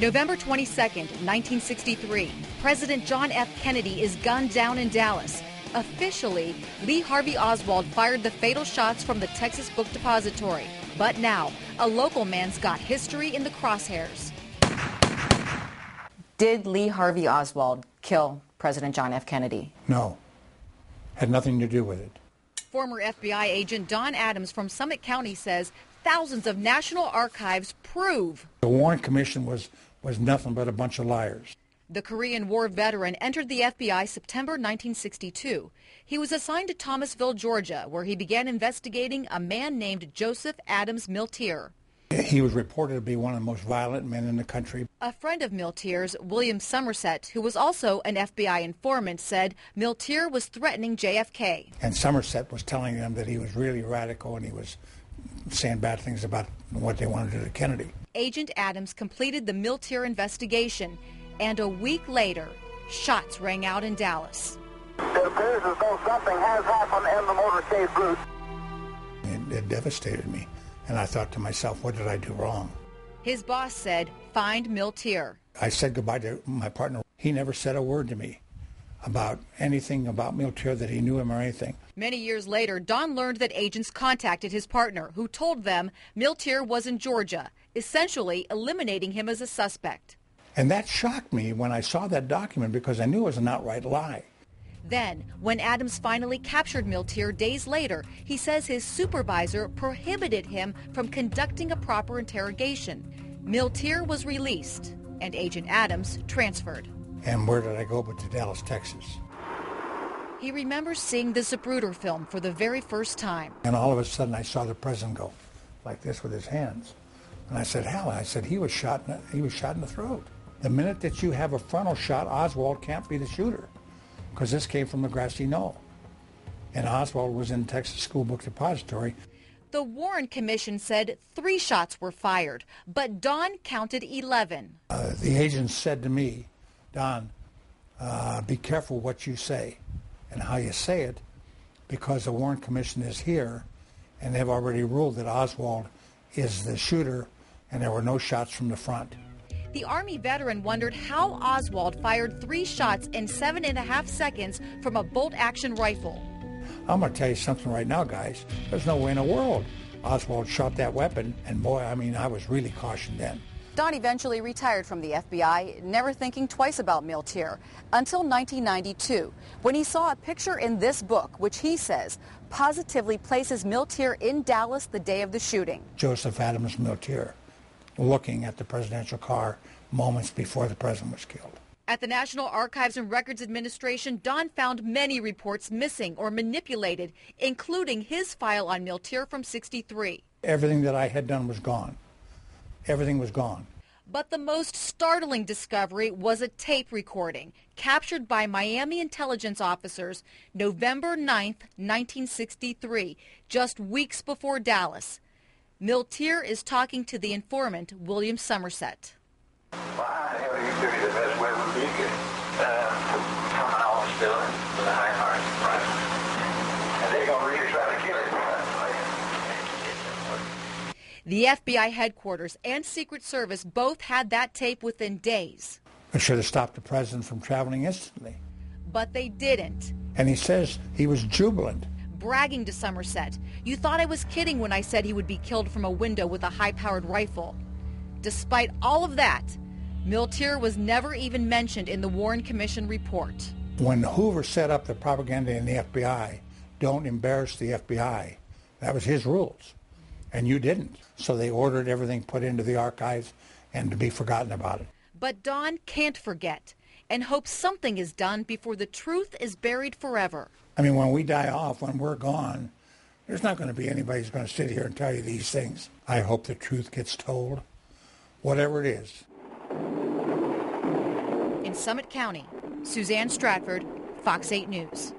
November 22nd, 1963, President John F. Kennedy is gunned down in Dallas. Officially, Lee Harvey Oswald fired the fatal shots from the Texas Book Depository. But now, a local man's got history in the crosshairs. Did Lee Harvey Oswald kill President John F. Kennedy? No. Had nothing to do with it. Former FBI agent Don Adams from Summit County says thousands of National Archives prove The Warren Commission was nothing but a bunch of liars. The Korean War veteran entered the FBI September 1962. He was assigned to Thomasville, Georgia, where he began investigating a man named Joseph Adams Miltier. He was reported to be one of the most violent men in the country. A friend of Miltier's, William Somerset, who was also an FBI informant, said Miltier was threatening JFK. And Somerset was telling them that he was really radical and he was saying bad things about what they wanted to do to Kennedy. Agent Adams completed the Miltier investigation, and a week later, shots rang out in Dallas. It appears as though something has happened in the motorcade route. It devastated me, and I thought to myself, what did I do wrong? His boss said, find Miltier. I said goodbye to my partner. He never said a word to me about anything about Miltier, that he knew him or anything. Many years later, Don learned that agents contacted his partner, who told them Miltier was in Georgia, essentially eliminating him as a suspect. And that shocked me when I saw that document, because I knew it was an outright lie. Then, when Adams finally captured Miltier days later, he says his supervisor prohibited him from conducting a proper interrogation. Miltier was released, and Agent Adams transferred. And where did I go but to Dallas, Texas? He remembers seeing the Zapruder film for the very first time. And all of a sudden I saw the president go like this with his hands. And I said, hell, I said, he was shot in the throat. The minute that you have a frontal shot, Oswald can't be the shooter, because this came from the grassy knoll. And Oswald was in Texas School Book Depository. The Warren Commission said 3 shots were fired, but Don counted 11. The agents said to me, Don, be careful what you say and how you say it, because the Warren Commission is here, and they've already ruled that Oswald is the shooter, and there were no shots from the front. The Army veteran wondered how Oswald fired 3 shots in 7.5 seconds from a bolt-action rifle. I'm going to tell you something right now, guys. There's no way in the world Oswald shot that weapon, and boy, I mean, I was really cautioned then. Don eventually retired from the FBI, never thinking twice about Miltier, until 1992, when he saw a picture in this book, which he says positively places Miltier in Dallas the day of the shooting. Joseph Adams Miltier, looking at the presidential car moments before the president was killed. At the National Archives and Records Administration, Don found many reports missing or manipulated, including his file on Miltier from '63. Everything that I had done was gone. Everything was gone. But the most startling discovery was a tape recording captured by Miami intelligence officers November 9th, 1963, just weeks before Dallas. Miltier is talking to the informant, William Somerset. Why the hell you figure the best way would be coming on still with a high heart, right? And they're going to really try to kill it. The FBI headquarters and Secret Service both had that tape within days. It should have stopped the president from traveling instantly. But they didn't. And he says he was jubilant. Bragging to Somerset, "You thought I was kidding when I said he would be killed from a window with a high-powered rifle." Despite all of that, Miltier was never even mentioned in the Warren Commission report. When Hoover set up the propaganda in the FBI, don't embarrass the FBI, that was his rules. And you didn't. So they ordered everything put into the archives and to be forgotten about it. But Don can't forget and hopes something is done before the truth is buried forever. I mean, when we die off, when we're gone, there's not going to be anybody who's going to sit here and tell you these things. I hope the truth gets told, whatever it is. In Summit County, Suzanne Stratford, Fox 8 News.